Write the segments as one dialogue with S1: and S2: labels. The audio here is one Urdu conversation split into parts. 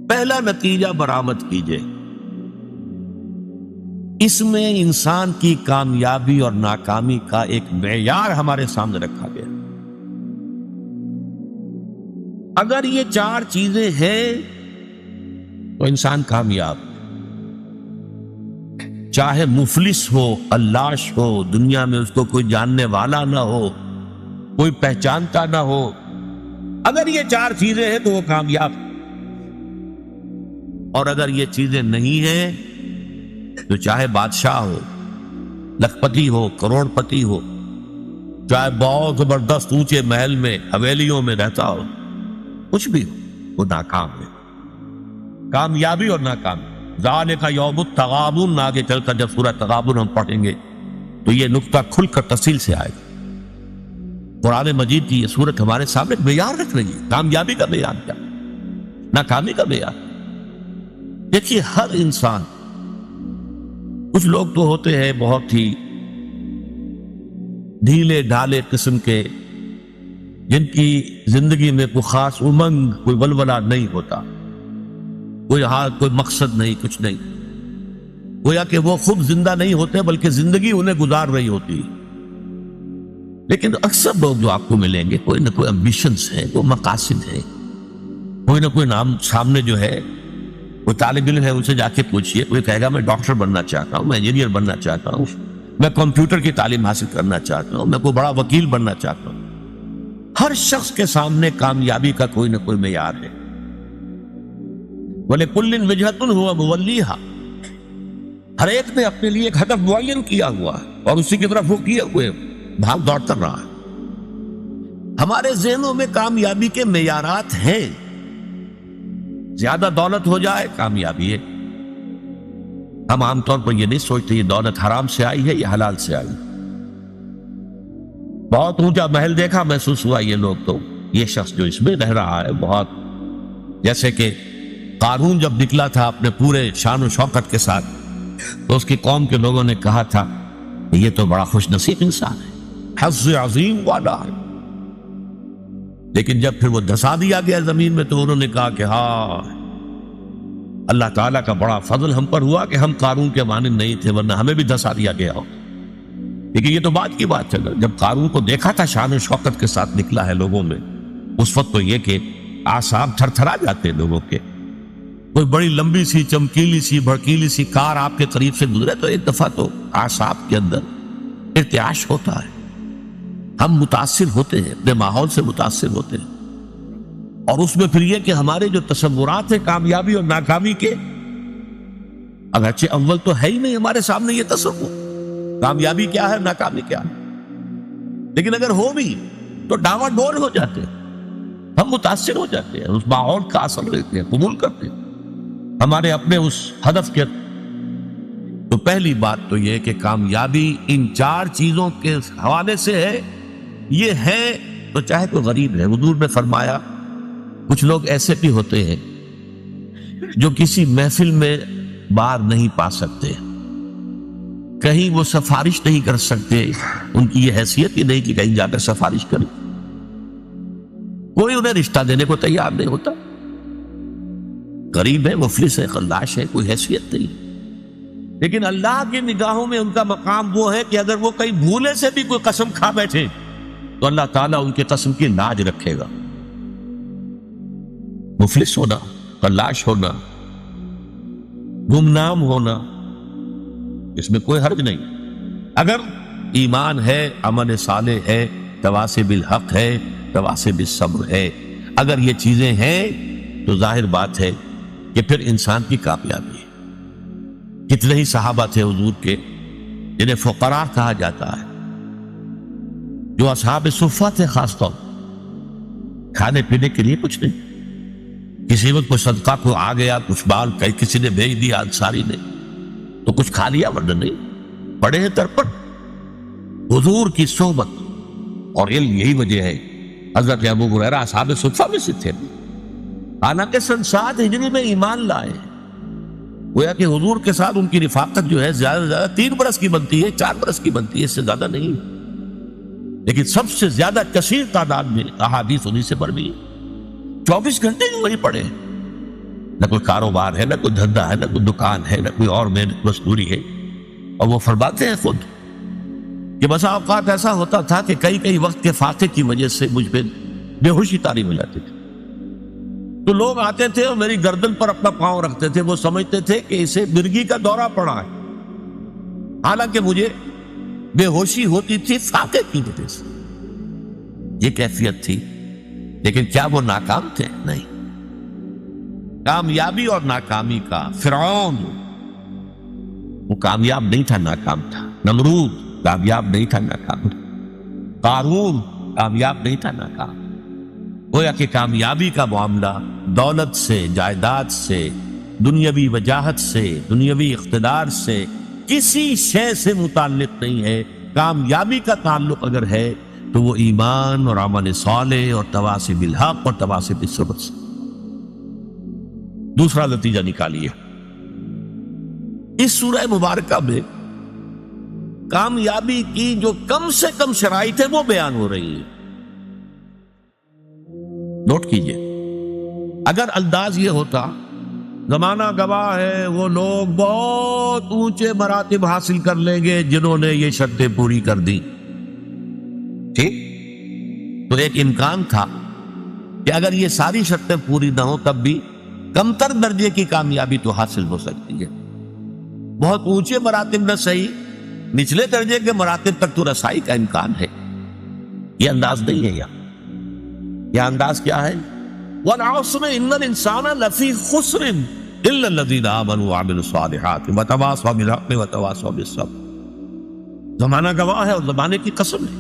S1: پہلا نتیجہ برآمد کیجئے، اس میں انسان کی کامیابی اور ناکامی کا ایک معیار ہمارے سامنے رکھا گیا۔ اگر یہ چار چیزیں ہیں تو انسان کامیاب، چاہے مفلس ہو، علاش ہو، دنیا میں اس کو کوئی جاننے والا نہ ہو، کوئی پہچانتا نہ ہو، اگر یہ چار چیزیں ہیں تو وہ کامیاب۔ اور اگر یہ چیزیں نہیں ہیں تو چاہے بادشاہ ہو، لکھپتی ہو، کروڑ پتی ہو، چاہے بہت زبردست اونچے محل میں حویلیوں میں رہتا ہو، کچھ بھی ہو، وہ ناکام ہے۔ کامیابی اور ناکامی، ذالک یوم التغابن، آگے چل کر جب سورہ تغابن ہم پڑھیں گے تو یہ نقطہ کھل کر تفصیل سے آئے گا۔ قرآن مجید کی یہ سورت ہمارے سامنے معیار رکھ رہی ہے، کامیابی کا معیار کیا، ناکامی کا معیار۔ دیکھیے ہر انسان، کچھ لوگ تو ہوتے ہیں بہت ہی ڈھیلے ڈھالے قسم کے، جن کی زندگی میں کوئی خاص امنگ، کوئی ولولہ نہیں ہوتا، کوئی مقصد نہیں، کچھ نہیں، گویا کہ وہ خود زندہ نہیں ہوتے بلکہ زندگی انہیں گزار رہی ہوتی۔ لیکن اکثر لوگ جو آپ کو ملیں گے، کوئی نہ کوئی امبیشنز ہے، کوئی مقاصد ہے، کوئی نہ کوئی نام سامنے جو ہے، کوئی طالب علم ہے، ان سے جا کے پوچھئے، کوئی کہے گا میں ڈاکٹر بننا چاہتا ہوں، میں انجینئر بننا چاہتا ہوں، میں کمپیوٹر کی تعلیم حاصل کرنا چاہتا ہوں، میں کوئی بڑا وکیل بننا چاہتا ہوں۔ ہر شخص کے سامنے کامیابی کا کوئی نہ کوئی معیار ہے۔ وَلِكُلٍّ وِجْهَةٌ هُوَ مُوَلِّيهَا، ہر ایک نے اپنے لیے ایک ہدف معین کیا ہوا ہے اور اسی کی طرف وہ کیے ہوئے بھاگ دوڑ کر رہا ہے۔ ہمارے ذہنوں میں کامیابی کے معیارات ہیں، زیادہ دولت ہو جائے کامیابی ہے۔ ہم عام طور پر یہ نہیں سوچتے یہ دولت حرام سے آئی ہے یا حلال سے آئی۔ بہت اونچا محل دیکھا، محسوس ہوا یہ لوگ تو یہ شخص جو اس میں رہ رہا ہے بہت، جیسے کہ قارون جب نکلا تھا اپنے پورے شان و شوکت کے ساتھ تو اس کی قوم کے لوگوں نے کہا تھا کہ یہ تو بڑا خوش نصیب انسان ہے، حظ عظیم والا ہے۔ لیکن جب پھر وہ دھسا دیا گیا زمین میں تو انہوں نے کہا کہ ہاں اللہ تعالیٰ کا بڑا فضل ہم پر ہوا کہ ہم قارون کے مانند نہیں تھے، ورنہ ہمیں بھی دھسا دیا گیا ہو۔ لیکن یہ تو بات کی بات ہے، جب قارون کو دیکھا تھا شان و شوکت کے ساتھ نکلا ہے لوگوں میں، اس وقت تو یہ کہ اعصاب تھر تھرا جاتے لوگوں کے۔ کوئی بڑی لمبی سی چمکیلی سی بھڑکیلی سی کار آپ کے قریب سے گزرے تو ایک دفعہ تو اعصاب کے اندر ارتعاش ہوتا ہے، ہم متاثر ہوتے ہیں، اپنے ماحول سے متاثر ہوتے ہیں۔ اور اس میں پھر یہ کہ ہمارے جو تصورات ہیں کامیابی اور ناکامی کے، اگرچہ اول تو ہے ہی نہیں ہمارے سامنے یہ تصور کامیابی کیا ہے ناکامی کیا ہے، لیکن اگر ہو بھی تو ڈاواں ڈول ہو جاتے ہیں، ہم متاثر ہو جاتے ہیں، اس ماحول کا اثر لیتے ہیں، قبول کرتے ہیں ہمارے اپنے اس ہدف کے۔ تو پہلی بات تو یہ کہ کامیابی ان چار چیزوں کے حوالے سے ہے، یہ ہے تو چاہے کوئی غریب ہے۔ حضور نے فرمایا کچھ لوگ ایسے بھی ہوتے ہیں جو کسی محفل میں بار نہیں پا سکتے، کہیں وہ سفارش نہیں کر سکتے، ان کی یہ حیثیت ہی نہیں کہ کہیں جا کر سفارش کریں، کوئی انہیں رشتہ دینے کو تیار نہیں ہوتا، غریب ہے، مفلس ہے، خلاش ہے، کوئی حیثیت نہیں۔ لیکن اللہ کی نگاہوں میں ان کا مقام وہ ہے کہ اگر وہ کہیں بھولے سے بھی کوئی قسم کھا بیٹھے تو اللہ تعالیٰ ان کے قسم کی لاج رکھے گا۔ مفلس ہونا، خلاش ہونا، گمنام ہونا، اس میں کوئی حرج نہیں، اگر ایمان ہے، عمل صالح ہے، تواصی بالحق ہے، تواصی بالصبر ہے، اگر یہ چیزیں ہیں تو ظاہر بات ہے کہ پھر انسان کی کامیابی ہے۔ کتنے ہی صحابہ تھے حضور کے جنہیں فقراء کہا جاتا ہے، جو اصحاب صفہ تھے، خاص طور کھانے پینے کے لیے کچھ نہیں، کسی وقت کوئی صدقہ کو آ گیا، کچھ بال کسی نے بھیج دیا انصاری نے تو کچھ کھا لیا، ورنہ نہیں، پڑے ہیں ترپٹ حضور کی صحبت اور علم۔ یہی وجہ ہے حضرت ابو ہریرہ اصحاب صفہ میں سے تھے، حالانکہ سن 7 ہجری میں ایمان لائے، گویا کہ حضور کے ساتھ ان کی رفاقت جو ہے زیادہ سے زیادہ 3 برس کی بنتی ہے، 4 برس کی بنتی ہے، اس سے زیادہ نہیں، لیکن سب سے زیادہ کثیر تعداد میں احادیث انہی سے مروی ہے، 24 گھنٹے جو وہی پڑھے، نہ کوئی کاروبار ہے، نہ کوئی دھندا ہے، نہ کوئی دکان ہے، نہ کوئی اور محنت مزدوری ہے. اور وہ فرماتے ہیں خود کہ بسا اوقات ایسا ہوتا تھا کہ کئی وقت کے فاقے کی وجہ سے مجھ پہ بے ہوشی طاری ہو جاتی تھی. تو لوگ آتے تھے اور میری گردن پر اپنا پاؤں رکھتے تھے. وہ سمجھتے تھے کہ اسے مرگی کا دورہ پڑا ہے، حالانکہ مجھے بے ہوشی ہوتی تھی فاقے کی وجہ سے. یہ کیفیت تھی. لیکن کیا وہ ناکام تھے؟ نہیں. کامیابی اور ناکامی کا فرعون وہ کامیاب نہیں تھا، ناکام تھا. نمرود کامیاب نہیں تھا، ناکام تھا. قارون کامیاب نہیں تھا، ناکام. گویا کہ کامیابی کا معاملہ دولت سے، جائیداد سے، دنیاوی وجاہت سے، دنیاوی اقتدار سے، کسی شے سے متعلق نہیں ہے. کامیابی کا تعلق اگر ہے تو وہ ایمان اور عمل صالح اور تواصی بالحق اور تواصی بالصبر سے. دوسرا نتیجہ نکالیے، اس سورہ مبارکہ میں کامیابی کی جو کم سے کم شرائط ہے وہ بیان ہو رہی ہے. نوٹ کیجئے، اگر انداز یہ ہوتا زمانہ گواہ ہے وہ لوگ بہت اونچے مراتب حاصل کر لیں گے جنہوں نے یہ شرطیں پوری کر دی، ٹھیک، تو ایک امکان تھا کہ اگر یہ ساری شرطیں پوری نہ ہوں تب بھی کمتر درجے کی کامیابی تو حاصل ہو سکتی ہے. بہت اونچے مراتب نہ صحیح، نچلے درجے کے مراتب تک تو رسائی کا امکان ہے. یہ انداز نہیں ہے. یہ انداز کیا ہے؟ وَالْعَصْرِ إِنَّ الْإِنسَانَ لَفِي خُسْرٍ إِلَّا الَّذِينَ آمَنُوا وَعَمِلُوا الصَّالِحَاتِ وَتَوَاصَوْا بِالْحَقِّ وَتَوَاصَوْا بِالصَّبْرِ. زمانہ گواہ ہے اور زمانے کی قسم ہے،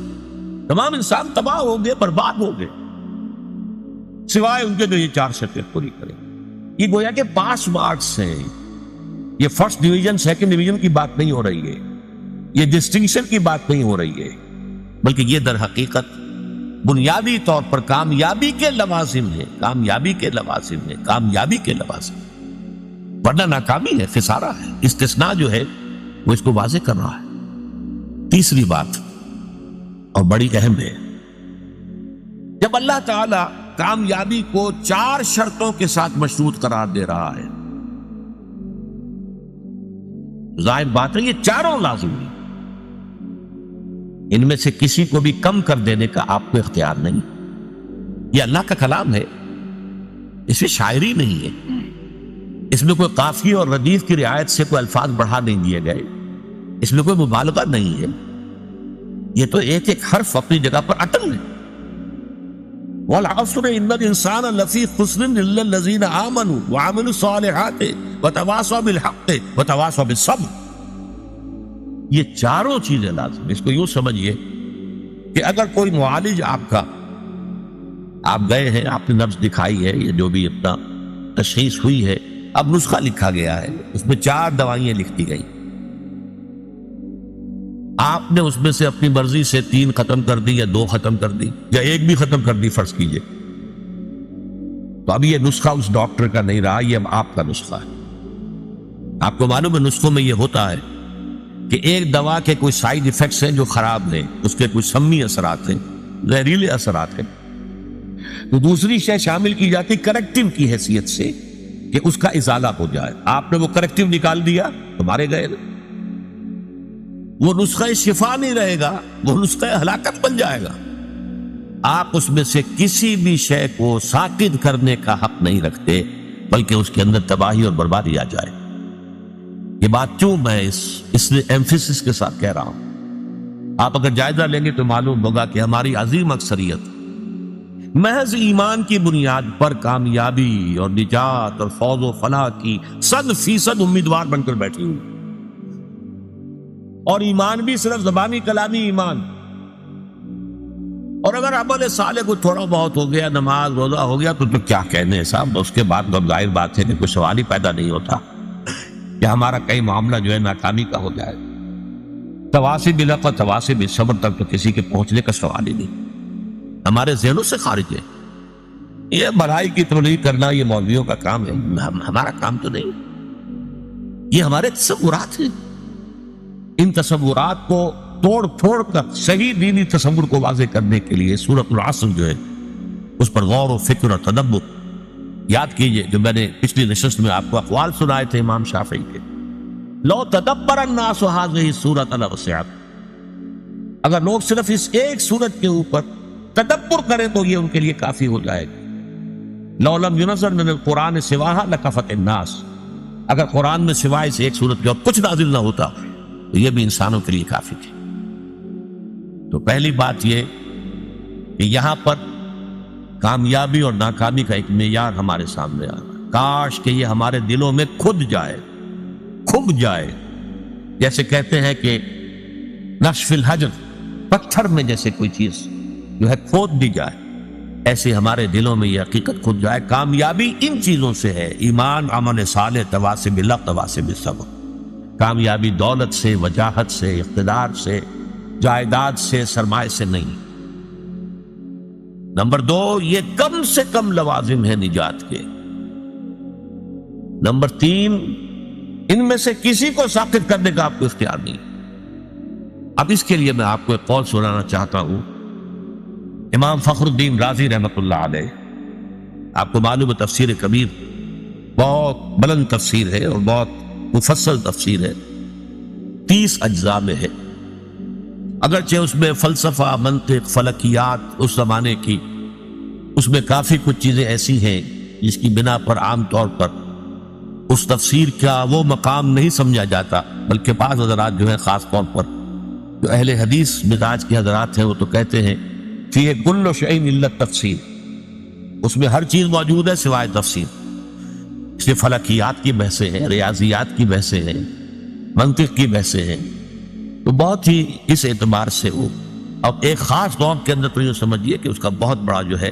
S1: تمام انسان تباہ ہو گئے، برباد ہو گئے، سوائے ان کے جو یہ 4 شرطیں پوری کریں. یہ گویا کہ پاس مارکس ہیں. یہ فرسٹ ڈویژن سیکنڈ ڈویژن کی بات نہیں ہو رہی ہے، یہ ڈسٹنکشن کی بات نہیں ہو رہی ہے، بلکہ یہ در حقیقت بنیادی طور پر کامیابی کے لوازم ہے. کامیابی کے لوازم ہے، کامیابی کے لوازم، ورنہ ناکامی ہے، خسارہ ہے. استثناء جو ہے وہ اس کو واضح کر رہا ہے. تیسری بات اور بڑی اہم ہے، جب اللہ تعالی کامیابی کو 4 شرطوں کے ساتھ مشروط قرار دے رہا ہے، ظاہر بات ہے یہ چاروں لازم ہیں. ان میں سے کسی کو بھی کم کر دینے کا آپ کو اختیار نہیں. یہ اللہ کا کلام ہے، اس میں شاعری نہیں ہے، اس میں کوئی قافیے اور ردیف کی رعایت سے کوئی الفاظ بڑھا نہیں دیے گئے، اس میں کوئی مبالغہ نہیں ہے. یہ تو ایک ایک حرف اپنی جگہ پر اٹل ہے. وَالْعَصْرِ إِنَّ الْإِنسَانَ لَفِي خُسْرٍ إِلَّا الَّذِينَ آمَنُوا وَعَمِلُوا الصَّالِحَاتِ وَتَوَاصَوْا بِالْحَقِّ وَتَوَاصَوْا بِالصَّبْرِ. یہ چاروں چیزیں لازم. اس کو یوں سمجھیے کہ اگر کوئی معالج آپ کا، آپ گئے ہیں، آپ نے نبض دکھائی ہے، یہ جو بھی اپنا تشخیص ہوئی ہے، اب نسخہ لکھا گیا ہے، اس میں 4 دوائیں لکھ دی گئی، آپ نے اس میں سے اپنی مرضی سے 3 ختم کر دی یا 2 ختم کر دی یا 1 بھی ختم کر دی فرض کیجئے، تو اب یہ نسخہ اس ڈاکٹر کا نہیں رہا، یہ اب آپ کا نسخہ ہے. آپ کو معلوم ہے نسخوں میں یہ ہوتا ہے کہ ایک دوا کے کوئی سائیڈ ایفیکٹس ہیں جو خراب ہیں، اس کے کچھ سمی اثرات ہیں، زہریلے اثرات ہیں، تو دوسری شے شامل کی جاتی کریکٹیو کی حیثیت سے کہ اس کا ازالہ ہو جائے. آپ نے وہ کریکٹیو نکال دیا تو مارے گئے. وہ نسخہ شفا نہیں رہے گا، وہ نسخہ ہلاکت بن جائے گا. آپ اس میں سے کسی بھی شے کو ساقط کرنے کا حق نہیں رکھتے، بلکہ اس کے اندر تباہی اور بربادی آ جائے. یہ بات کیوں میں اس ایمفیسس کے ساتھ کہہ رہا ہوں؟ آپ اگر جائزہ لیں گے تو معلوم ہوگا کہ ہماری عظیم اکثریت محض ایمان کی بنیاد پر کامیابی اور نجات اور فوز و فلاح کی 100% امیدوار بن کر بیٹھی ہوئی، اور ایمان بھی صرف زبانی کلامی ایمان. اور اگر عمل صالح کو تھوڑا بہت ہو گیا، نماز روزہ ہو گیا، تو کیا کہنے صاحب، اس کے بعد تو ظاہر بات ہے کہ کوئی سوال ہی پیدا نہیں ہوتا کہ ہمارا کئی معاملہ جو ہے ناکامی کا ہو جائے. تواصی بالحق اور تواصی بالصبر تک تو کسی کے پہنچنے کا سوال ہی نہیں، ہمارے ذہنوں سے خارج ہے. یہ بھلائی کی تبلیغ کرنا یہ مولویوں کا کام ہے، ہمارا کام تو نہیں. یہ ہمارے تصورات ہیں. ان تصورات کو توڑ پھوڑ کر صحیح دینی تصور کو واضح کرنے کے لیے سورۃ العصر جو ہے اس پر غور و فکر اور تدبر یاد کیجئے جو میں نے پچھلی نشست میں آپ کو اقوال سنائے تھے امام شافعی کے، لو تدبر الناس هذه السورة لوسعت، اگر لوگ صرف اس ایک سورت کے اوپر تدبر کریں تو یہ ان کے لیے کافی ہو جائے گا. لو لم ينزل من القرآن سواها لكفت الناس، اگر قرآن میں سوائے اس ایک سورت کے اور کچھ نازل نہ ہوتا تو یہ بھی انسانوں کے لیے کافی تھی. تو پہلی بات یہ کہ یہاں پر کامیابی اور ناکامی کا ایک معیار ہمارے سامنے آ رہا ہے. کاش کہ یہ ہمارے دلوں میں کھد جائے، جیسے کہتے ہیں کہ نقش فی الحجر، پتھر میں جیسے کوئی چیز جو ہے کھود دی جائے، ایسے ہمارے دلوں میں یہ حقیقت کھد جائے. کامیابی ان چیزوں سے ہے، ایمان، عمل صالح، تواصی بالحق، تواصی بالصبر. کامیابی دولت سے، وجاہت سے، اقتدار سے، جائیداد سے، سرمایہ سے نہیں. نمبر 2، یہ کم سے کم لوازم ہے نجات کے. نمبر 3، ان میں سے کسی کو ساقط کرنے کا آپ کو اختیار نہیں. اب اس کے لیے میں آپ کو ایک قول سنانا چاہتا ہوں. امام فخر الدین رازی رحمۃ اللہ علیہ، آپ کو معلوم ہے تفسیر کبیر بہت بلند تفسیر ہے اور بہت مفصل تفسیر ہے، 30 اجزاء میں ہے. اگرچہ اس میں فلسفہ، منطق، فلکیات اس زمانے کی، اس میں کافی کچھ چیزیں ایسی ہیں جس کی بنا پر عام طور پر اس تفسیر کا وہ مقام نہیں سمجھا جاتا، بلکہ بعض حضرات جو ہیں، خاص طور پر جو اہل حدیث مزاج کے حضرات ہیں، وہ تو کہتے ہیں فیہ کل شیء الا التفسیر، اس میں ہر چیز موجود ہے سوائے تفسیر. اس لیے فلکیات کی بحثیں ہیں، ریاضیات کی بحثیں ہیں، منطق کی بحثیں ہیں. تو بہت ہی اس اعتبار سے وہ اب ایک خاص دور کے اندر تو یہ سمجھیے کہ اس کا بہت بڑا جو ہے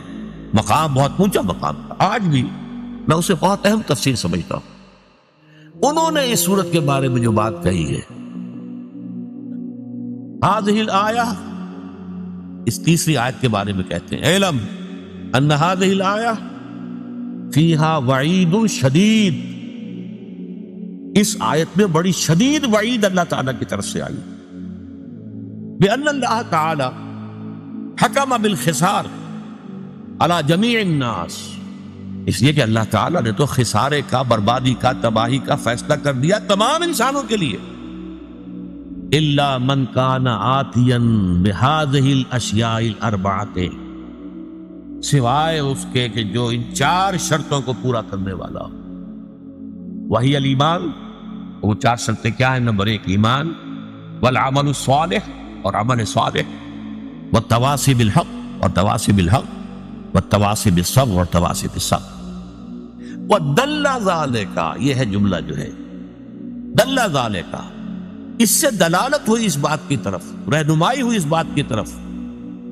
S1: مقام، بہت اونچا مقام تھا. آج بھی میں اسے بہت اہم تفسیر سمجھتا ہوں. انہوں نے اس صورت کے بارے میں جو بات کہی ہے، هذه الآیہ، اس تیسری آیت کے بارے میں کہتے ہیں، اعلم ان هذه الآیہ فیہا وعید شدید، اس آیت میں بڑی شدید وعید اللہ تعالیٰ کی طرف سے آئی. بأن اللہ تعالی حکم بالخسار علی جمیع الناس، اس لیے کہ اللہ تعالیٰ نے تو خسارے کا، بربادی کا، تباہی کا فیصلہ کر دیا تمام انسانوں کے لیے. الا من کان آتیا بہذہ الاشیاء الاربعۃ، سوائے اس کے کہ جو ان 4 شرطوں کو پورا کرنے والا ہو. وہی الایمان، وہ 4 شرطیں کیا ہیں؟ نمبر 1 ایمان، والعمل الصالح، اور عمل صالح، والتواصی بالحق، اور تواصی بالحق، والتواصی بالصبر، اور تواصی بالصبر. ودل ذالک، یہ ہے جملہ جو ہے دل ذالک، اس سے دلالت ہوئی اس بات کی طرف، رہنمائی ہوئی اس بات کی طرف،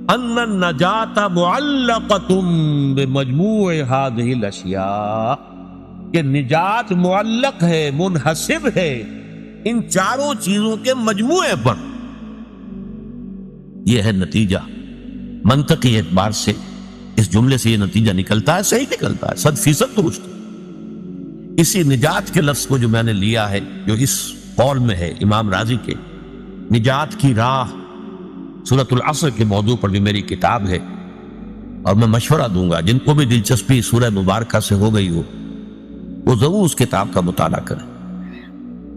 S1: ان النجات معلقۃ بمجموع هذه الاشیاء، کہ نجات معلق ہے، منحصر ہے ان 4 چیزوں کے مجموعے پر. یہ ہے نتیجہ. منطقی اعتبار سے اس جملے سے یہ نتیجہ نکلتا ہے، صحیح نکلتا ہے، 100% درست. اسی نجات کے لفظ کو جو میں نے لیا ہے، جو اس قول میں ہے امام راضی کے، نجات کی راہ، سورۃ العصر کے موضوع پر بھی میری کتاب ہے، اور میں مشورہ دوں گا جن کو بھی دلچسپی سورہ مبارکہ سے ہو گئی ہو وہ ضرور اس کتاب کا مطالعہ کریں.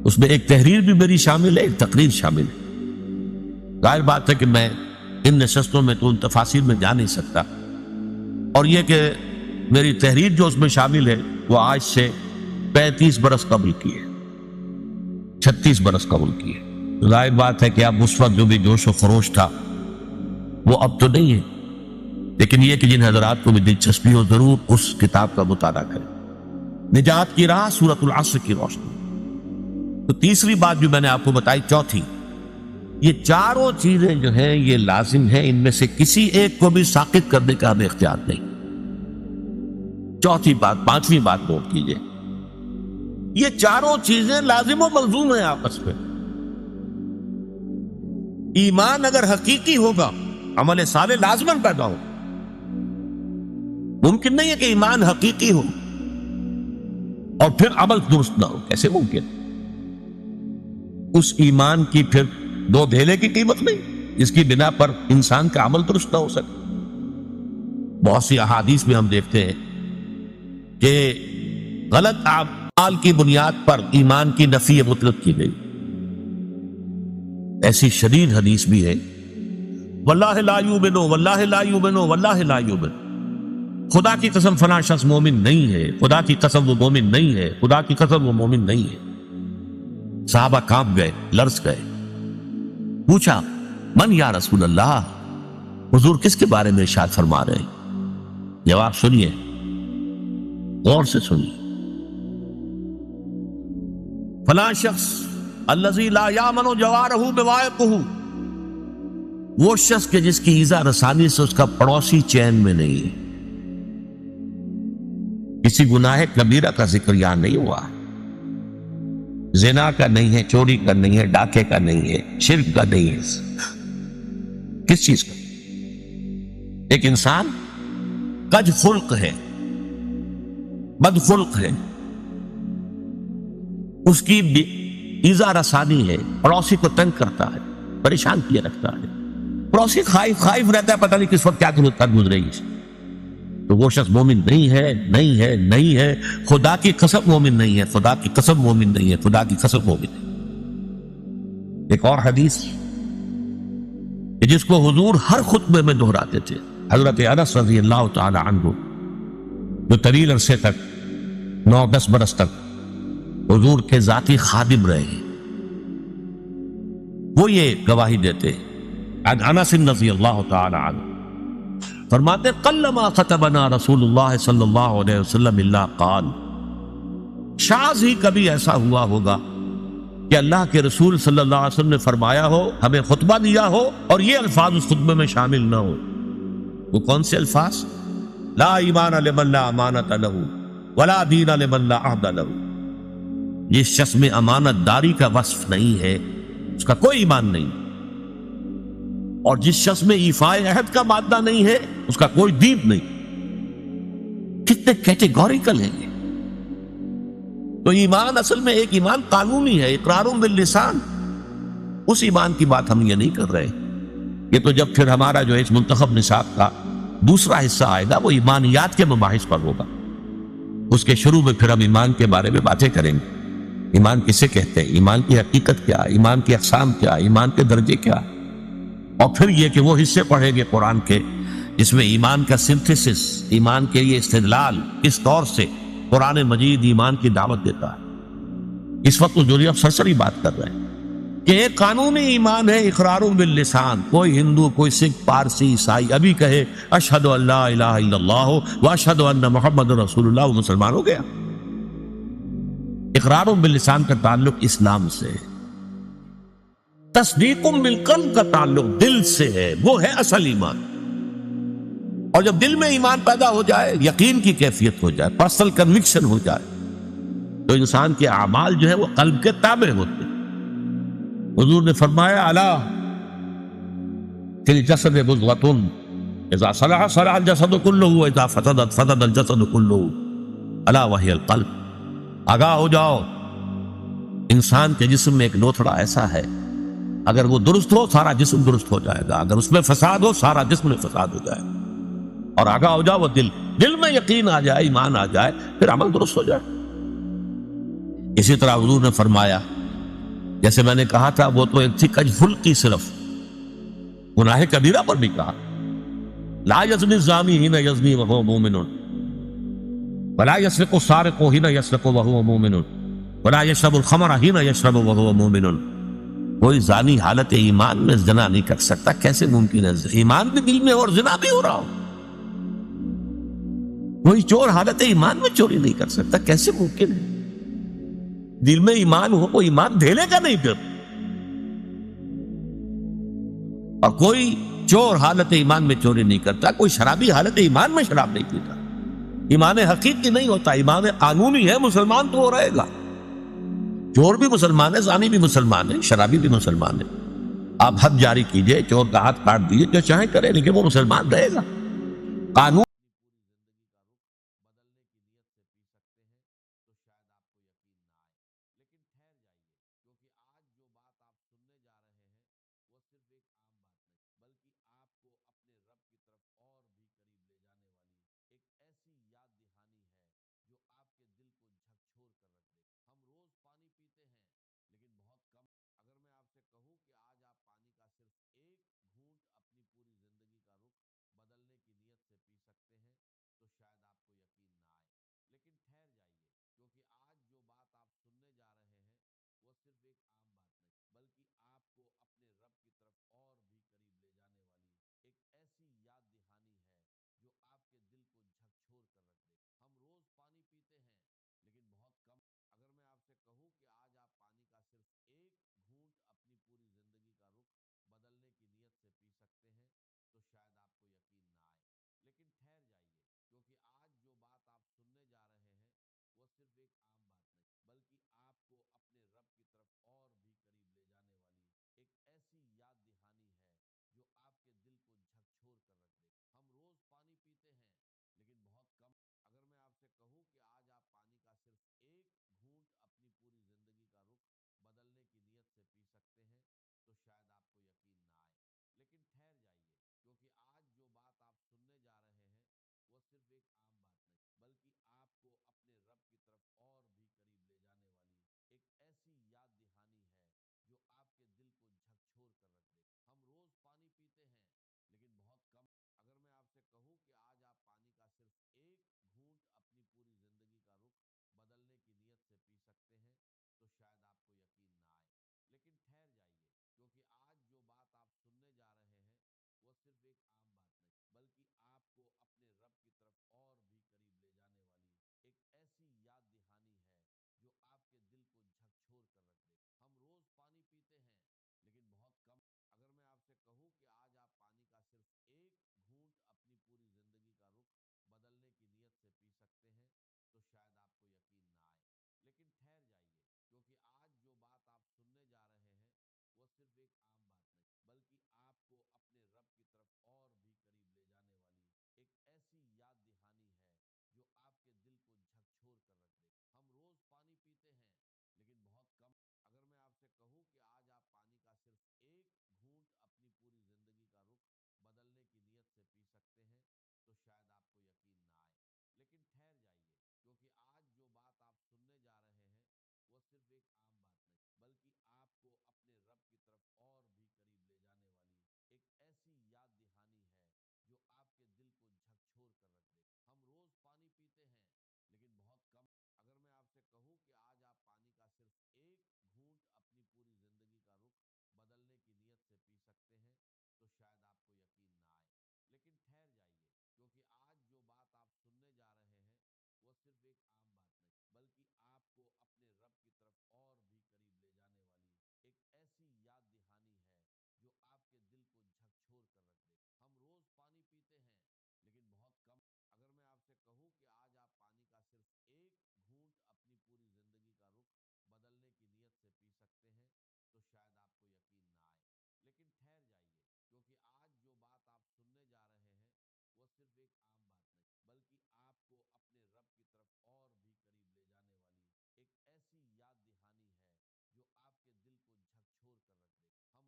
S1: اس میں ایک تحریر بھی میری شامل ہے، ایک تقریر شامل ہے. ظاہر بات ہے کہ میں ان نشستوں میں تو ان تفاصیل میں جا نہیں سکتا، اور یہ کہ میری تحریر جو اس میں شامل ہے وہ آج سے 35 برس قبل کی ہے، 36 برس قبل کی ہے. ظاہر بات ہے کہ اب اس وقت جو بھی جوش و خروش تھا وہ اب تو نہیں ہے، لیکن یہ کہ جن حضرات کو بھی دلچسپی ہو ضرور اس کتاب کا مطالعہ کریں. نجات کی راہ، سورۃ العصر کی روشنی. تو تیسری بات جو میں نے آپ کو بتائی، چوتھی، یہ 4 چیزیں جو ہیں یہ لازم ہیں، ان میں سے کسی ایک کو بھی ساقط کرنے کا ہمیں اختیار نہیں. چوتھی بات، 5ویں بات نوٹ کیجئے، یہ 4 چیزیں لازم و ملزوم ہیں آپس میں. ایمان اگر حقیقی ہوگا، عمل صالح لازماً پیدا ہو. ممکن نہیں ہے کہ ایمان حقیقی ہو اور پھر عمل درست نہ ہو، کیسے ممکن؟ اس ایمان کی پھر 2 دھیلے کی قیمت نہیں جس کی بنا پر انسان کا عمل درست نہ ہو سکے. بہت سی احادیث میں ہم دیکھتے ہیں کہ غلط اعمال کی بنیاد پر ایمان کی نفی مطلق کی گئی. ایسی شدید حدیث بھی ہے، واللہ لا یؤمن واللہ لا یؤمن واللہ لا یؤمن، خدا کی قسم فلاں شخص مومن نہیں ہے، خدا کی قسم وہ مومن نہیں ہے، خدا کی قسم وہ مومن نہیں ہے. صحابہ کانپ گئے، لرز گئے. پوچھا من یا رسول اللہ، حضور کس کے بارے میں ارشاد فرما رہے ہیں؟ جواب سنیے، غور سے سنیے. فلاں شخص الذی لا یامن جوارہ بوائقہ، وہ شخص کے جس کی ایذا رسانی سے اس کا پڑوسی چین میں نہیں ہے. کسی گناہ کبیرہ کا ذکر یہاں نہیں ہوا، زنا کا نہیں ہے، چوری کا نہیں ہے، ڈاکے کا نہیں ہے، شرک کا نہیں ہے. کس چیز کا؟ ایک انسان کج خلق ہے، بد خلق ہے، اس کی ایذا رسانی ہے، پڑوسی کو تنگ کرتا ہے، پریشان کیے رکھتا ہے. پڑوسی خائف رہتا ہے، پتہ نہیں کس وقت کیا گزرے گی. تو وہ شخص مومن نہیں ہے، نہیں ہے، نہیں ہے. خدا کی قسم مومن نہیں ہے، خدا کی قسم مومن نہیں ہے، خدا کی قسم مومن ہے. ایک اور حدیث کہ جس کو حضور ہر خطبے میں دہراتے تھے، حضرت انس رضی اللہ تعالی عنہ، جو طویل عرصے تک 9-10 برس تک حضور کے ذاتی خادم رہے ہیں، وہ یہ گواہی دیتے عن انس رضی اللہ تعالی عنہ، فرماتے قلما خطبنا رسول اللہ صلی اللہ علیہ وسلم الا قال، شاذ ہی کبھی ایسا ہوا ہوگا کہ اللہ کے رسول صلی اللہ علیہ وسلم نے فرمایا ہو، ہمیں خطبہ دیا ہو اور یہ الفاظ اس خطبے میں شامل نہ ہو. وہ کون سے الفاظ؟ لا ایمان لمن لا امانت له ولا دین لمن لا عہد له. جس شخص میں امانت داری کا وصف نہیں ہے اس کا کوئی ایمان نہیں، اور جس شخص میں ایفائے عہد کا مادہ نہیں ہے اس کا کوئی دین نہیں. کتنے کیٹیگوریکل ہیں یہ. تو ایمان اصل میں ایک ایمان قانونی ہے، اقرار باللسان. اس ایمان کی بات ہم یہ نہیں کر رہے. یہ تو جب پھر ہمارا جو اس منتخب نصاب کا دوسرا حصہ آئے گا وہ ایمانیات کے مباحث پر ہوگا. اس کے شروع میں پھر ہم ایمان کے بارے میں باتیں کریں گے. ایمان کسے کہتے ہیں، ایمان کی حقیقت کیا، ایمان کی اقسام کیا، ایمان کے درجے کیا، اور پھر یہ کہ وہ حصے پڑھیں گے قرآن کے جس میں ایمان کا سنتھسس، ایمان کے لیے استدلال کس طور سے قرآن مجید ایمان کی دعوت دیتا ہے. اس وقت جو اب سرسری بات کر رہے ہیں کہ ایک قانونی ایمان ہے اقرار باللسان. کوئی ہندو، کوئی سکھ، پارسی، عیسائی ابھی کہے اشہد ان لا الہ الا اللہ واشہد ان محمد رسول اللہ، وہ مسلمان ہو گیا. اقرار باللسان کا تعلق اسلام سے، تصدیق بالقلب کا تعلق دل سے ہے، وہ ہے اصل ایمان. اور جب دل میں ایمان پیدا ہو جائے، یقین کی کیفیت ہو جائے، پرسنل کنوکشن ہو جائے، تو انسان کے اعمال جو ہے وہ قلب کے تابع ہوتے ہیں. حضور نے فرمایا الا فی الجسد مضغۃ اذا صلح صلح الجسد كله واذا فسدت فسد الجسد كله الا وهي القلب. آگاہ ہو جاؤ، انسان کے جسم میں ایک لوتھڑا ایسا ہے، اگر وہ درست ہو سارا جسم درست ہو جائے گا، اگر اس میں فساد ہو سارا جسم میں فساد ہو جائے گا. اور آگاہ ہو جاؤ، وہ دل میں یقین آ جائے، ایمان آ جائے، پھر عمل درست ہو جائے. اسی طرح حضور نے فرمایا، جیسے میں نے کہا تھا وہ تو ایک تھی کج خلقی، صرف گناہ کبیرہ پر بھی کہا لا یزنی الزانی حین یزنی وہو مومن ولا یسرق السارق حین یسرق وہو مومن ولا یشرب الخمر حین یشرب وہو مومن. کوئی زانی حالت ایمان میں زنا نہیں کر سکتا. کیسے ممکن ہے؟ ایمان بھی دل میں اور زنا بھی ہو رہا ہو. کوئی چور حالت ایمان میں چوری نہیں کر سکتا. کیسے ممکن ہے؟ دل میں ایمان ہو، وہ ایمان دھیلے کا نہیں پھر. اور کوئی چور حالت ایمان میں چوری نہیں کرتا، کوئی شرابی حالت ایمان میں شراب نہیں پیتا. ایمان حقیقی نہیں ہوتا، ایمان قانونی ہے. مسلمان تو وہ رہے گا. چور بھی مسلمان ہے، زانی بھی مسلمان ہے، شرابی بھی مسلمان ہے. آپ حد جاری کیجئے، چور کا ہاتھ کاٹ دیجئے، جو چاہیں کرے، لیکن وہ مسلمان رہے گا. قانون دل کو جھکجھور کر رکھ دے. ہم روز پانی پیتے ہیں لیکن بہت کم. اگر میں آپ سے کہوں کہ آج آپ پانی کا صرف ایک گھونٹ اپنی پوری زندگی کا رخ بدلنے کی نیت سے پی سکتے ہیں تو شاید آپ کو یقین نہ آئے. لیکن ٹھہر جائیے، کیونکہ آج جو بات آپ سننے جا رہے ہیں وہ صرف ایک عام بات نہیں، بلکہ آپ کو اپنے رب کی طرف اور بھی قریب لے جانے والی ایک ایسی یاد دہانی ہے جو آپ کے دل کو جھکجھور کر رکھ دے. ہم روز پانی پیتے ہیں لیکن بہت کم. اگر میں آپ سے کہوں کہ آج آپ پانی کا صرف ایک گھونٹ اپنی پوری زندگی کا رخ بدلنے کی نیت سے پی سکتے ہیں تو شاید آپ کو یقین نہ آئے. لیکن ٹھہر جائیے، کیونکہ آج جو بات آپ سننے جا رہے ہیں وہ صرف ایک عام بات نہیں، بلکہ آپ کو اپنے رب کی طرف اور بھی قریب لے جانے والی ایک ایسی یاد دہانی ہے جو آپ کے دل کو جھکجھور کر رکھ دے. ہم روز پانی پیتے ہیں لیکن بہت کم. اگر میں آپ سے کہوں کہ آج آپ پانی کا صرف ایک گھونٹ اپنی پوری زندگی کا رخ بدلنے کی نیت سے پی سکتے ہیں تو شاید آپ کو یقین نہ آئے. لیکن ٹھہر جائیے، کیونکہ آج جو بات آپ سننے جا رہے ہیں وہ صرف ایک عام بات نہیں، بلکہ آپ کو اپنے رب کی طرف اور بھی قریب لے جانے والی ایک ایسی یاد دہانی ہے جو آپ کے دل کو جھکجھور کر رکھ دے. ہم روز پانی پیتے ہیں لیکن بہت کم. اگر میں آپ سے کہوں کہ آج آپ پانی کا صرف ایک گھونٹ اپنی پوری زندگی کا رخ بدلنے کی نیت سے پی سکتے ہیں تو شاید آپ کو یقین نہ آئے. لیکن ٹھہر جائیے، کیونکہ آج جو بات آپ سننے جا رہے ہیں وہ صرف ایک عام بات نہیں، بلکہ آپ کو اپنے رب کی طرف اور بھی قریب لے جانے والی ایک ایسی یاد دہانی ہے جو آپ کے دل کو جھکجھور کر رکھ دے. ہم روز پانی پیتے ہیں لیکن بہت کم. اگر میں آپ سے کہوں کہ آج آپ پانی کا صرف ایک گھونٹ اپنی پوری زندگی کا رخ بدلنے کی نیت سے پی سکتے ہیں تو شاید آپ کو یقین نہ آئے. لیکن ٹھہر جائیے، کیونکہ آج جو بات آپ سننے جا رہے ہیں وہ صرف ایک عام بات نہیں، بلکہ آپ کو اپنے رب کی طرف اور بھی قریب لے جانے والی ایک ایسی یاد دہانی ہے جو آپ کے دل کو جھکجھور کر رکھ دے. ہم روز پانی پیتے ہیں لیکن بہت کم. اگر میں آپ سے کہوں کہ آج آپ پانی کا صرف ایک گھونٹ اپنی پوری زندگی کا رخ بدلنے کی نیت سے پی سکتے ہیں تو شاید آپ کو یقین نہ آئے. لیکن ٹھہر جائیے، کیونکہ آج جو بات آپ سننے جا رہے ہیں وہ صرف ایک عام بات نہیں، بلکہ آپ کو اپنے رب کی طرف اور بھی قریب لے جانے والی ایک ایسی یاد دہانی ہے جو آپ کے دل کو جھکجھور کر رکھ دے. ہم روز پانی پیتے ہیں لیکن بہت کم. اگر میں آپ سے کہوں کہ آج آپ پانی کا صرف ایک گھونٹ اپنی پوری زندگی کا رخ بدلنے کی نیت سے پی سکتے ہیں تو شاید آپ کو یقین نہ آئے. لیکن ٹھہر جائیے، کیونکہ آج جو بات آپ سننے جا رہے ہیں وہ صرف ایک عام بات نہیں، بلکہ آپ کو اپنے رب کی طرف اور بھی قریب لے جانے والی ایک ایسی یاد دہانی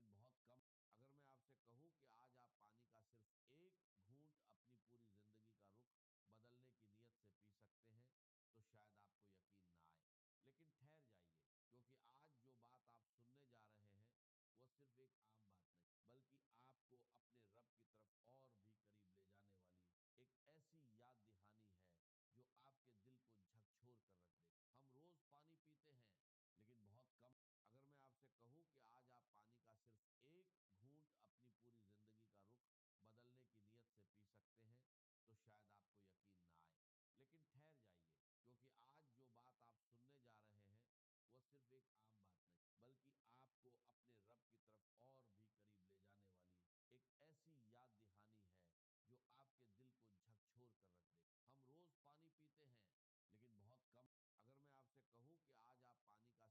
S1: ہے جو آپ کے دل کو جھکجھور کر رکھ دے. ہم روز پانی پیتے ہیں لیکن بہت کم. اگر میں آپ سے کہوں کہ آج آپ پانی کا صرف ایک گھونٹ اپنی پوری زندگی کا رخ بدلنے کی نیت سے پی سکتے ہیں تو شاید آپ کو یقین نہ آئے. لیکن ٹھہر جائیے، کیونکہ آج جو بات آپ سننے جا رہے ہیں وہ صرف ایک عام بات نہیں، بلکہ آپ کو اپنے رب کی طرف اور بھی قریب لے جانے والی ایک ایسی یاد دہانی ہے جو آپ کے دل کو جھکجھور کر رکھ دے. ہم روز پانی پیتے ہیں لیکن بہت کم. اگر میں آپ سے کہوں کہ آج آپ پانی کا صرف ایک گھونٹ اپنی پوری زندگی کا رخ بدلنے کی نیت سے پی سکتے ہیں تو شاید آپ کو یقین نہ آئے. لیکن ٹھہر جائیے، کیونکہ آج جو بات آپ سننے جا رہے ہیں وہ صرف ایک عام بات نہیں، بلکہ آپ کو اپنے رب کی طرف اور بھی قریب لے جانے والی ایک ایسی یاد دہانی ہے جو آپ کے دل کو جھکجھور کر رکھ دے. ہم روز پانی پیتے ہیں لیکن بہت کم. اگر میں آپ سے کہوں کہ آج آپ پانی کا صرف ایک گھونٹ اپنی پوری زندگی کا رخ بدلنے کی نیت سے پی سکتے ہیں تو شاید آپ کو یقین نہ آئے. لیکن ٹھہر جائیے، کیونکہ آج جو بات آپ سننے جا رہے ہیں وہ صرف ایک عام بات نہیں، بلکہ آپ کو اپنے رب کی طرف اور بھی قریب لے جانے والی ایک ایسی یاد دہانی ہے جو آپ کے دل کو جھکجھور کر رکھ دے. ہم روز پانی پیتے ہیں لیکن بہت کم. اگر میں آپ سے کہوں کہ آج آپ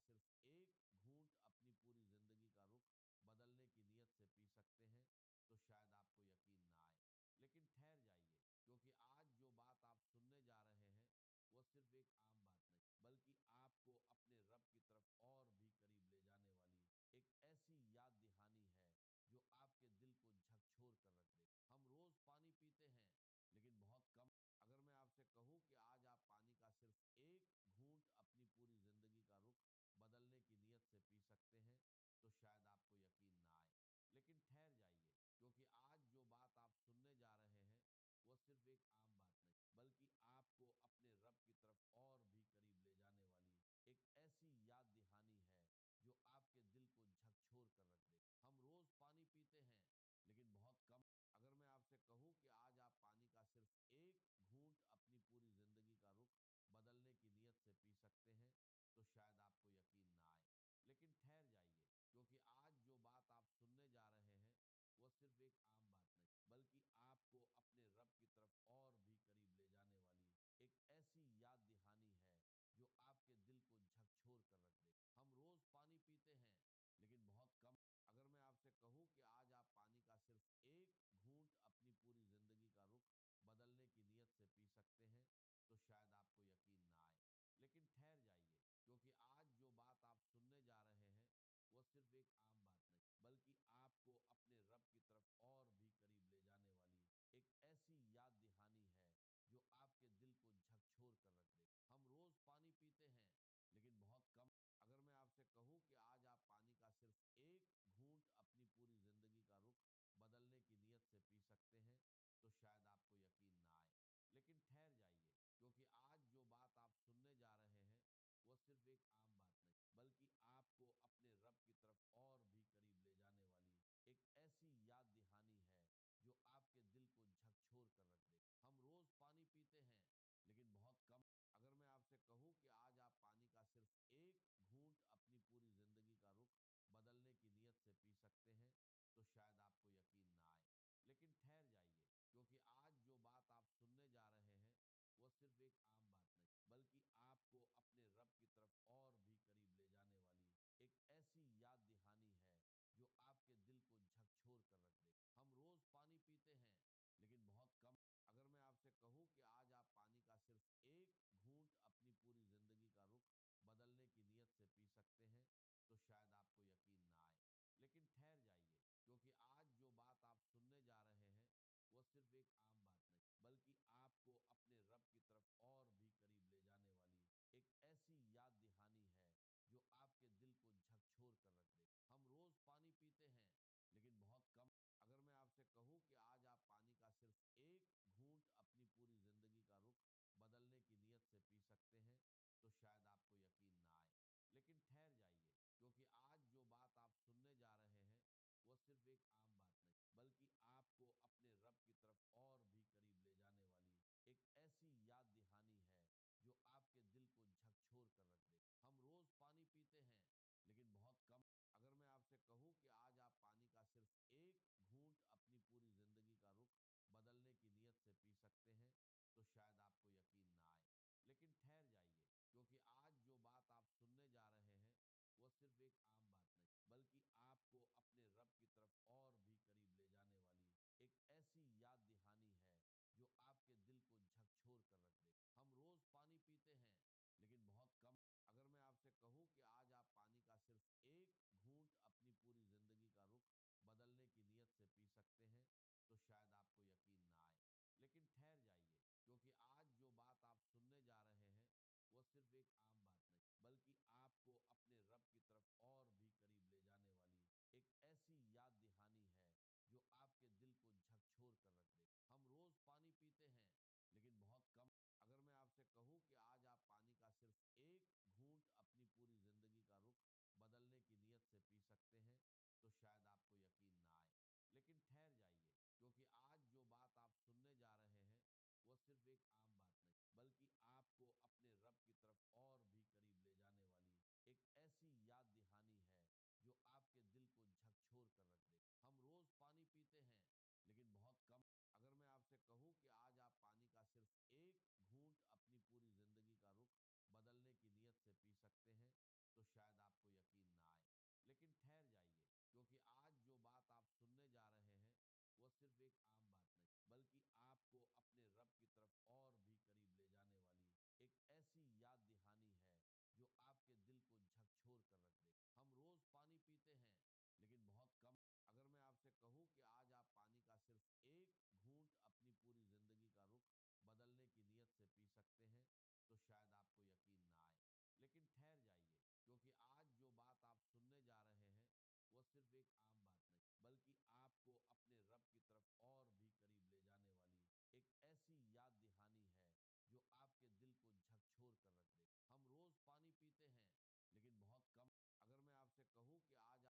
S1: پانی کا صرف ایک گھونٹ اپنی پوری زندگی کا رخ بدلنے کی نیت سے پی سکتے ہیں تو شاید آپ کو یقین نہ آئے. لیکن ٹھہر جائیے، کیونکہ آج جو بات آپ سننے جا رہے ہیں وہ صرف ایک عام بات نہیں، بلکہ آپ کو اپنے رب کی طرف اور بھی قریب لے جانے والی ایک ایسی یاد دہانی ہے جو آپ کے دل کو جھکجھور کر رکھ دے. ہم روز پانی پیتے ہیں لیکن بہت کم. اگر میں آپ سے کہوں کہ آج آپ پانی کا صرف ایک گھونٹ اپنی پوری زندگی کا رخ بدلنے کی نیت سے پی سکتے ہیں تو شاید آپ کو یقین نہ آئے، لیکن ٹھہر جائیے، کیونکہ آج جو بات آپ سننے جا رہے ہیں وہ صرف ایک عام بات نہیں، بلکہ آپ کو اپنے رب کی طرف اور بھی قریب لے جانے والی ایک ایسی یاد دہانی ہے جو آپ کے دل کو جھکجھور کر رکھ دے۔ ہم روز پانی پیتے ہیں لیکن بہت کم۔ اگر میں آپ سے کہوں کہ آج آپ پانی کا صرف ایک گھونٹ اپنی پوری زندگی کا رخ بدلنے کی نیت سے پی سکتے ہیں تو شاید آپ کو یقین نہ آئے، لیکن ٹھہر جائیے، کیونکہ آج جو بات آپ سننے جا رہے ہیں وہ صرف ایک عام بات نہیں، بلکہ آپ کو اپنے رب کی طرف اور بھی قریب لے جانے والی ایک ایسی یاد دہانی ہے جو آپ کے دل کو جھکجھور کر رکھ دے۔ ہم روز پانی پیتے ہیں لیکن بہت کم۔ اگر میں آپ سے کہوں کہ آج آپ پانی کا صرف ایک گھونٹ اپنی پوری زندگی کا رخ بدلنے کی نیت سے پی سکتے ہیں تو شاید آپ کو یقین نہ آئے، لیکن ٹھہر جائیے، کیونکہ آج جو بات آپ سننے جا رہے ہیں وہ صرف ایک عام بات نہیں، بلکہ آپ کو اپنے رب کی طرف اور بھی قریب لے جانے والی ایک ایسی یاد دہانی ہے جو آپ کے دل کو جھکجھور کر رکھ دے۔ ہم روز پانی پیتے ہیں لیکن بہت کم۔ اگر میں آپ سے کہوں کہ آج آپ پانی کا صرف ایک گھونٹ اپنی پوری زندگی کا رخ بدلنے کی نیت سے پی سکتے ہیں تو شاید آپ کو یقین نہ آئے، لیکن ٹھہر جائیے، کیونکہ آج جو بات آپ سننے جا رہے ہیں وہ صرف ایک عام بات نہیں، بلکہ آپ کو اپنے رب کی طرف اور بھی قریب لے جانے والی ایک ایسی یاد دہانی ہے جو آپ کے دل کو جھکجھور کر رکھ دے۔ ہم روز پانی پیتے ہیں لیکن بہت کم۔ اگر میں آپ سے کہوں کہ آج آپ پانی کا صرف ایک گھونٹ اپنی پوری زندگی کا رخ بدلنے کی نیت سے پی سکتے ہیں تو شاید آپ کو یقین نہ آئے، لیکن ٹھہر جائیے، کیونکہ آج جو بات آپ سننے جا رہے ہیں وہ صرف ایک عام بات نہیں، بلکہ آپ کو اپنے رب کی طرف اور بھی قریب لے جانے والی ایک ایسی یاد دہانی ہے جو آپ کے دل کو جھکجھور کر رکھ دے۔ ہم روز پانی پیتے ہیں لیکن بہت کم۔ اگر میں آپ سے کہوں کہ آج آپ پانی کا صرف ایک گھونٹ اپنی پوری زندگی کا رخ بدلنے کی نیت سے پی سکتے ہیں تو شاید آپ کو یقین نہ آئے، لیکن ٹھہر جائیے، کیونکہ آج جو بات آپ سننے جا رہے ہیں وہ صرف ایک عام بات نہیں، بلکہ آپ کو اپنے رب کی طرف اور بھی قریب لے جانے والی ایک ایسی یاد دہانی ہے جو آپ کے دل کو جھکجھور کر رکھ دے۔ ہم روز پانی پیتے ہیں لیکن بہت کم۔ اگر میں آپ سے کہوں کہ آج آپ پانی کا صرف ایک گھونٹ اپنی پوری زندگی کا رخ بدلنے کی نیت سے پی سکتے ہیں تو شاید آپ کو یقین نہ آئے، لیکن ٹھہر جائیے، کیونکہ آج جو بات آپ سننے جا رہے ہیں وہ صرف ایک عام بات نہیں، بلکہ آپ کو اپنے رب کی طرف اور بھی قریب لے جانے والی ایک ایسی یاد دہانی ہے جو آپ کے دل کو جھکجھور کر رکھ دے۔ ہم روز پانی پیتے ہیں لیکن بہت کم۔ اگر میں آپ سے کہوں کہ آج آپ پانی کا صرف ایک گھونٹ اپنی پوری زندگی کا رخ بدلنے کی نیت سے پی سکتے ہیں تو شاید آپ کو یقین نہ آئے، لیکن ٹھہر جائیے، کیونکہ آج جو بات آپ سننے جا رہے ہیں وہ صرف ایک عام بات نہیں، بلکہ آپ کو اپنے رب کی طرف اور بھی قریب لے جانے والی ایک ایسی یاد دہانی ہے جو آپ کے دل کو جھکجھور کر رکھ دے۔ ہم روز پانی پیتے ہیں لیکن بہت کم۔ اگر میں آپ سے کہوں کہ آج آپ پانی کا صرف ایک گھونٹ اپنی پوری زندگی کا رخ بدلنے کی نیت سے پی سکتے ہیں تو شاید آپ کو یقین نہ آئے، لیکن ٹھہر جائیے، کیونکہ آج جو بات آپ سننے جا رہے ہیں وہ صرف ایک عام بات نہیں، بلکہ آپ کو اپنے رب کی طرف اور بھی قریب لے جانے والی ایک ایسی یاد دہانی ہے جو آپ کے دل کو جھکجھور کر رکھ دے۔ ہم روز پانی پیتے ہیں لیکن بہت کم۔ اگر میں آپ سے کہوں کہ آج آپ پانی کا صرف ایک گھونٹ اپنی پوری زندگی کا رخ بدلنے کی نیت سے پی سکتے ہیں تو شاید آپ کو یقین نہ آئے، لیکن ٹھہر جائیے، کیونکہ آج جو بات آپ سننے جا رہے ہیں وہ صرف ایک عام بات نہیں، بلکہ آپ کو اپنے رب کی طرف اور بھی قریب لے جانے والی ایک ایسی یاد دہانی ہے جو آپ کے دل کو جھکجھور کر رکھ دے۔ ہم روز پانی پیتے ہیں لیکن بہت کم۔ اگر میں آپ سے کہوں کہ آج آپ پانی کا صرف ایک گھونٹ اپنی پوری زندگی کا رخ بدلنے کی نیت سے پی سکتے ہیں تو شاید آپ کو یقین نہ آئے، لیکن ٹھہر جائیے، کیونکہ آج جو بات آپ سننے جا رہے ہیں وہ صرف ایک عام بات نہیں، بلکہ آپ کو اپنے رب کی طرف اور بھی قریب لے جانے والی ایک ایسی یاد دہانی ہے جو آپ کے دل کو جھکجھور کر رکھ دے۔ ہم روز پانی پیتے ہیں لیکن بہت کم۔ اگر میں آپ سے کہوں کہ آج آپ پانی کا صرف ایک گھونٹ اپنی پوری زندگی کا رخ بدلنے کی نیت سے پی
S2: سکتے ہیں تو شاید آپ کو یقین